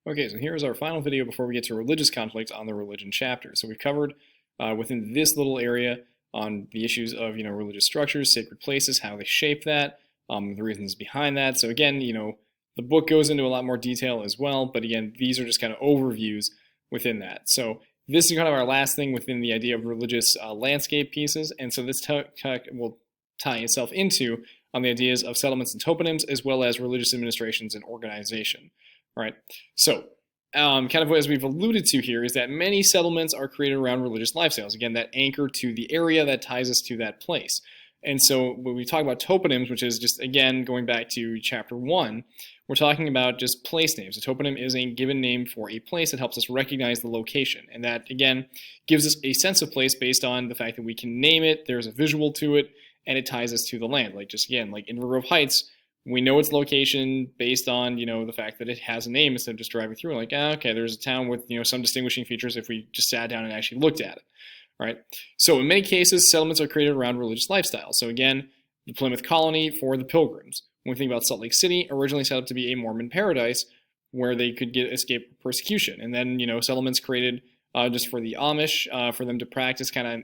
Okay, so here's our final video before we get to religious conflict on the religion chapter. So we've covered within this little area on the issues of, religious structures, sacred places, how they shape that, the reasons behind that. So again, the book goes into a lot more detail as well, but again, these are just kind of overviews within that. So this is kind of our last thing within the idea of religious landscape pieces, and so this will tie itself into on the ideas of settlements and toponyms, as well as religious administrations and organization. All right, so kind of as we've alluded to here is that many settlements are created around religious lifestyles. Again, that anchor to the area that ties us to that place. And so when we talk about toponyms, which is just, again, going back to chapter 1, we're talking about just place names. A toponym is a given name for a place that helps us recognize the location. And that, again, gives us a sense of place based on the fact that we can name it, there's a visual to it, and it ties us to the land. Like, just again, like in Grove Heights, we know its location based on, the fact that it has a name instead of just driving through. Like, okay, there's a town with, some distinguishing features if we just sat down and actually looked at it, right? So in many cases, settlements are created around religious lifestyles. So again, the Plymouth colony for the Pilgrims. When we think about Salt Lake City, originally set up to be a Mormon paradise where they could escape persecution. And then, settlements created just for the Amish, for them to practice kind of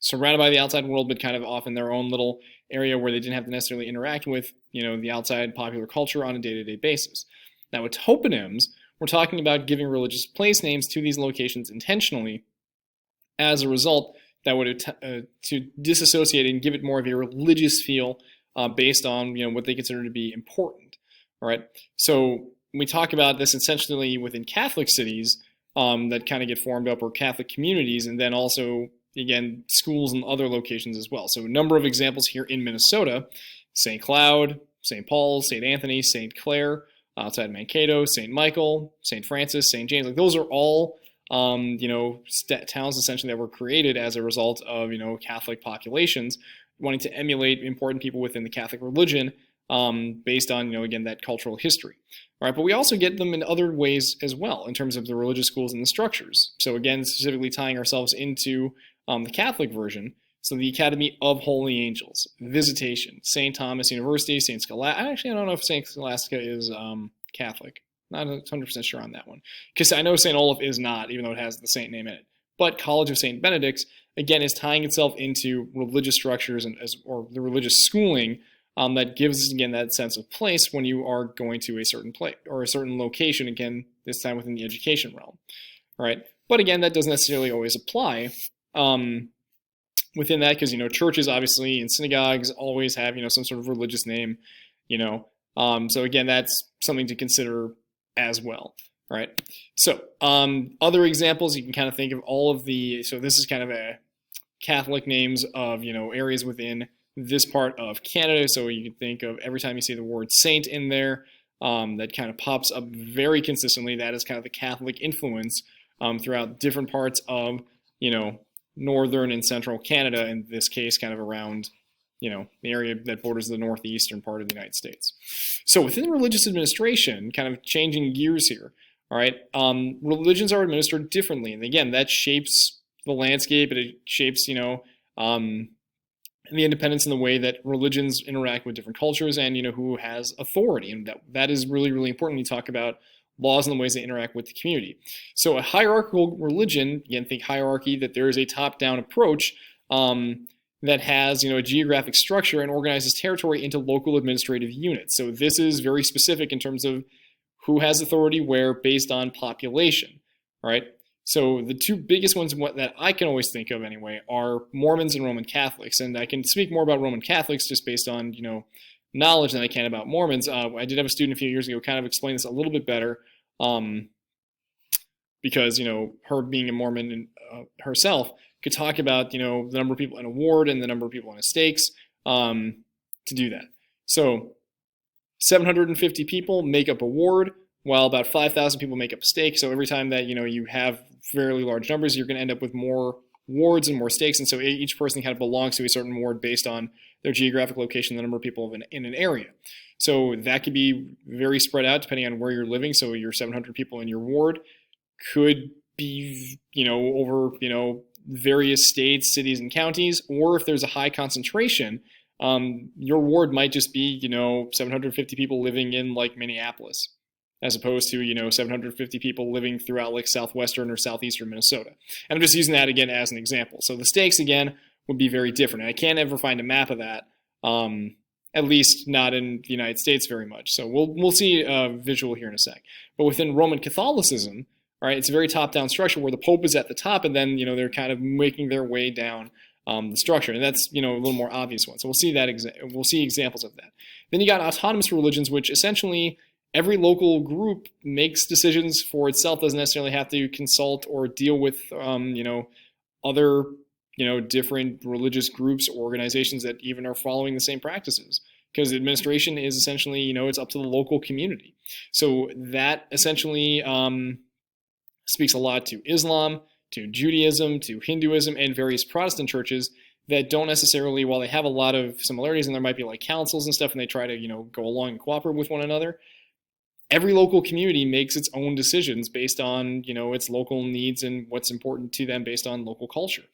surrounded by the outside world, but kind of off in their own little area where they didn't have to necessarily interact with, the outside popular culture on a day-to-day basis. Now with toponyms, we're talking about giving religious place names to these locations intentionally. As a result, that would to disassociate and give it more of a religious feel based on, what they consider to be important. All right. So we talk about this essentially within Catholic cities that kind of get formed up, or Catholic communities, and then also, again, schools and other locations as well. So a number of examples here in Minnesota: St. Cloud, St. Paul's, St. Anthony, St. Clair, outside Mankato, St. Michael, St. Francis, St. James. Like, those are all, towns essentially that were created as a result of, Catholic populations wanting to emulate important people within the Catholic religion based on, again, that cultural history. All right, but we also get them in other ways as well in terms of the religious schools and the structures. So again, specifically tying ourselves into the Catholic version. So the Academy of Holy Angels, Visitation, St. Thomas University, St. Scholastica. Actually, I don't know if St. Scholastica is Catholic. Not 100% sure on that one. Because I know St. Olaf is not, even though it has the saint name in it. But College of St. Benedict, again, is tying itself into religious structures or the religious schooling that gives, again, that sense of place when you are going to a certain place or a certain location, again, this time within the education realm. All right. But again, that doesn't necessarily always apply. Within that, because churches obviously and synagogues always have some sort of religious name, so again, that's something to consider as well. All right. So other examples, you can kind of think of all of so this is kind of a Catholic names of areas within this part of Canada. So you can think of every time you see the word saint in there, that kind of pops up very consistently. That is kind of the Catholic influence throughout different parts of northern and central Canada, in this case, kind of around, the area that borders the northeastern part of the United States. So within religious administration, kind of changing gears here, all right, religions are administered differently. And again, that shapes the landscape, and it shapes, the independence in the way that religions interact with different cultures and, who has authority. And that is really, really important when you talk about laws and the ways they interact with the community. So a hierarchical religion, again, think hierarchy, that there is a top-down approach that has, a geographic structure and organizes territory into local administrative units. So this is very specific in terms of who has authority where based on population, right? So the two biggest ones that I can always think of anyway are Mormons and Roman Catholics. And I can speak more about Roman Catholics just based on, knowledge than I can about Mormons. I did have a student a few years ago kind of explain this a little bit better because, her being a Mormon herself could talk about, the number of people in a ward and the number of people in a stakes to do that. So 750 people make up a ward, while about 5,000 people make up a stake. So every time that, you have fairly large numbers, you're going to end up with more wards and more stakes. And so each person kind of belongs to a certain ward based on their geographic location, the number of people in an area. So that could be very spread out depending on where you're living. So your 700 people in your ward could be, over, various states, cities, and counties. Or if there's a high concentration, your ward might just be, 750 people living in like Minneapolis. as opposed to, 750 people living throughout like southwestern or southeastern Minnesota. And I'm just using that again as an example. So the stakes again would be very different. And I can't ever find a map of that, at least not in the United States very much. So we'll see a visual here in a sec. But within Roman Catholicism, all right, it's a very top-down structure where the Pope is at the top, and then they're kind of making their way down the structure, and that's a little more obvious one. So we'll see that we'll see examples of that. Then you got autonomous religions, which essentially every local group makes decisions for itself, doesn't necessarily have to consult or deal with other different religious groups or organizations that even are following the same practices. Because administration is essentially it's up to the local community. So that essentially speaks a lot to Islam, to Judaism, to Hinduism, and various Protestant churches that don't necessarily, while they have a lot of similarities, and there might be like councils and stuff, and they try to go along and cooperate with one another, every local community makes its own decisions based on its local needs and what's important to them based on local culture.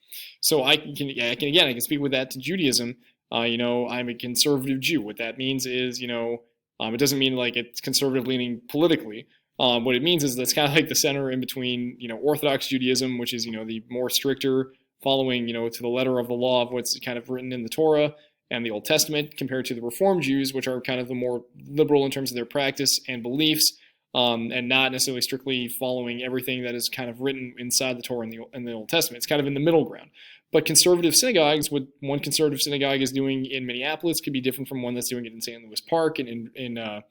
So I can speak with that to Judaism. I'm a conservative Jew. What that means is it doesn't mean like it's conservative leaning politically. What it means is that's kind of like the center in between, Orthodox Judaism, which is, the more stricter following, to the letter of the law of what's kind of written in the Torah and the Old Testament, compared to the Reform Jews, which are kind of the more liberal in terms of their practice and beliefs, and not necessarily strictly following everything that is kind of written inside the Torah and the Old Testament. It's kind of in the middle ground. But conservative synagogues, what one conservative synagogue is doing in Minneapolis could be different from one that's doing it in St. Louis Park and in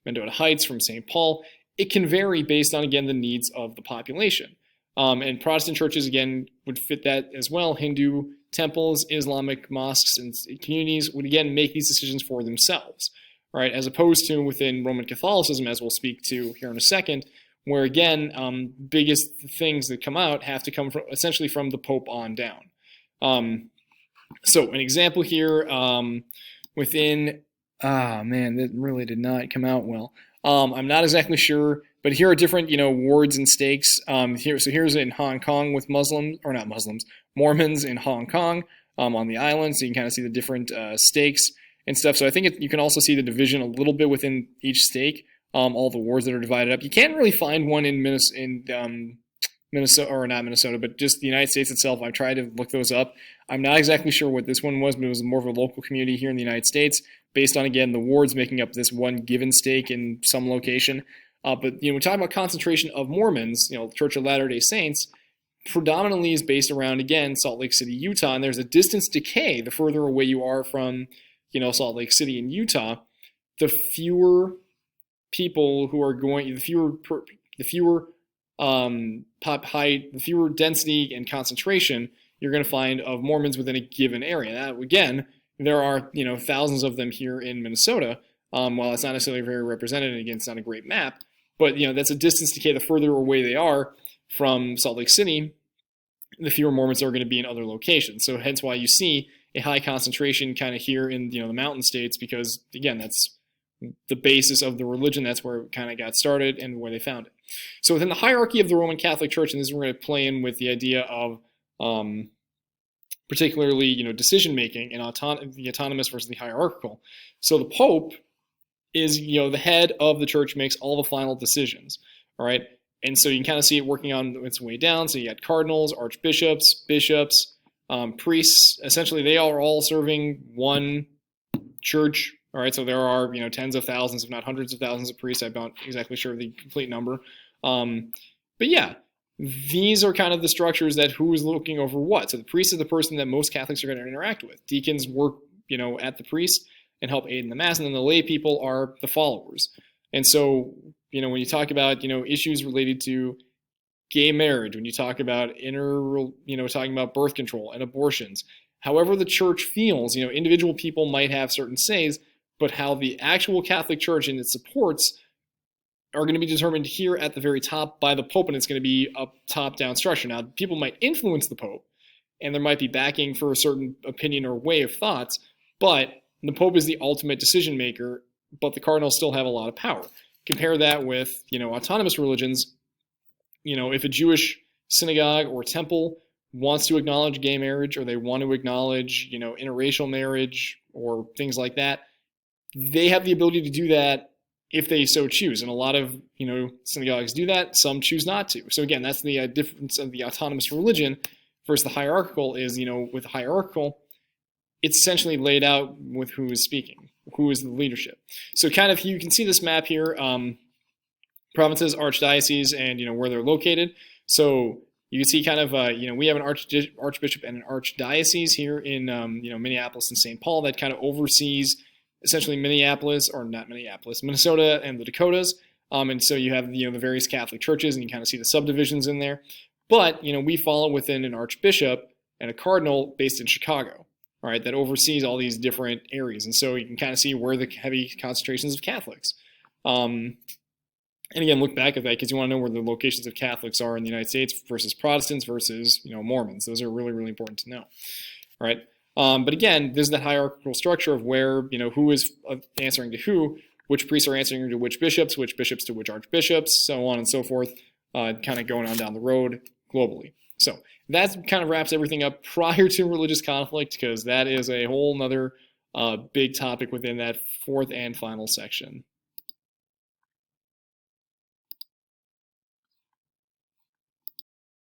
Mendota Heights from St. Paul. It can vary based on, again, the needs of the population. And Protestant churches, again, would fit that as well. Hindu temples, Islamic mosques, and communities would, again, make these decisions for themselves, right? As opposed to within Roman Catholicism, as we'll speak to here in a second, where, again, biggest things that come out have to come from, essentially from the Pope on down. So an example here within, that really did not come out well. I'm not exactly sure, but here are different, wards and stakes. Here's in Hong Kong with Mormons in Hong Kong on the island. So you can kind of see the different stakes and stuff. So I think you can also see the division a little bit within each stake, all the wards that are divided up. You can't really find one in Minnesota, or not Minnesota, but just the United States itself. I've tried to look those up. I'm not exactly sure what this one was, but it was more of a local community here in the United States, based on, again, the wards making up this one given stake in some location. But we're talking about concentration of Mormons, Church of Latter-day Saints, predominantly is based around, again, Salt Lake City, Utah, and there's a distance decay the further away you are from, Salt Lake City in Utah, the fewer people who are going, the fewer the fewer density and concentration you're going to find of Mormons within a given area. Now, again, there are thousands of them here in Minnesota. While it's not necessarily very represented, and again, it's not a great map, but that's a distance decay. The further away they are from Salt Lake City, the fewer Mormons are going to be in other locations. So hence why you see a high concentration kind of here in the mountain states, because again, that's the basis of the religion. That's where it kind of got started and where they found it. So within the hierarchy of the Roman Catholic Church, and this is where we're going to play in with the idea of particularly decision making and the autonomous versus the hierarchical. So the Pope is the head of the church, makes all the final decisions. All right, and so you can kind of see it working on its way down. So you got cardinals, archbishops, bishops, priests. Essentially, they are all serving one church. All right, so there are tens of thousands, if not hundreds of thousands of priests. I'm not exactly sure of the complete number, but yeah, these are kind of the structures that who is looking over what. So the priest is the person that most Catholics are going to interact with. Deacons work at the priest and help aid in the mass, and then the lay people are the followers. And so when you talk about issues related to gay marriage, when you talk about talking about birth control and abortions, however the church feels, individual people might have certain says, but how the actual Catholic Church and its supports are going to be determined here at the very top by the Pope, and it's going to be a top-down structure. Now, people might influence the Pope, and there might be backing for a certain opinion or way of thoughts, but the Pope is the ultimate decision maker, but the cardinals still have a lot of power. Compare that with, autonomous religions. If a Jewish synagogue or temple wants to acknowledge gay marriage, or they want to acknowledge, interracial marriage or things like that, they have the ability to do that if they so choose. And a lot of, synagogues do that. Some choose not to. So again, that's the difference of the autonomous religion versus the hierarchical is, with the hierarchical, it's essentially laid out with who is speaking, who is the leadership. So kind of, you can see this map here, provinces, archdioceses, and, where they're located. So you can see kind of, we have an archbishop and an archdiocese here in, Minneapolis and St. Paul that kind of oversees essentially Minnesota and the Dakotas. And so you have, the various Catholic churches, and you kind of see the subdivisions in there. But, we fall within an archbishop and a cardinal based in Chicago, all right, that oversees all these different areas. And so you can kind of see where the heavy concentrations of Catholics. And again, look back at that because you want to know where the locations of Catholics are in the United States versus Protestants versus, Mormons. Those are really, really important to know. All right. But again, there's that hierarchical structure of where, who is answering to who, which priests are answering to which bishops to which archbishops, so on and so forth, kind of going on down the road globally. So that kind of wraps everything up prior to religious conflict, because that is a whole nother big topic within that fourth and final section.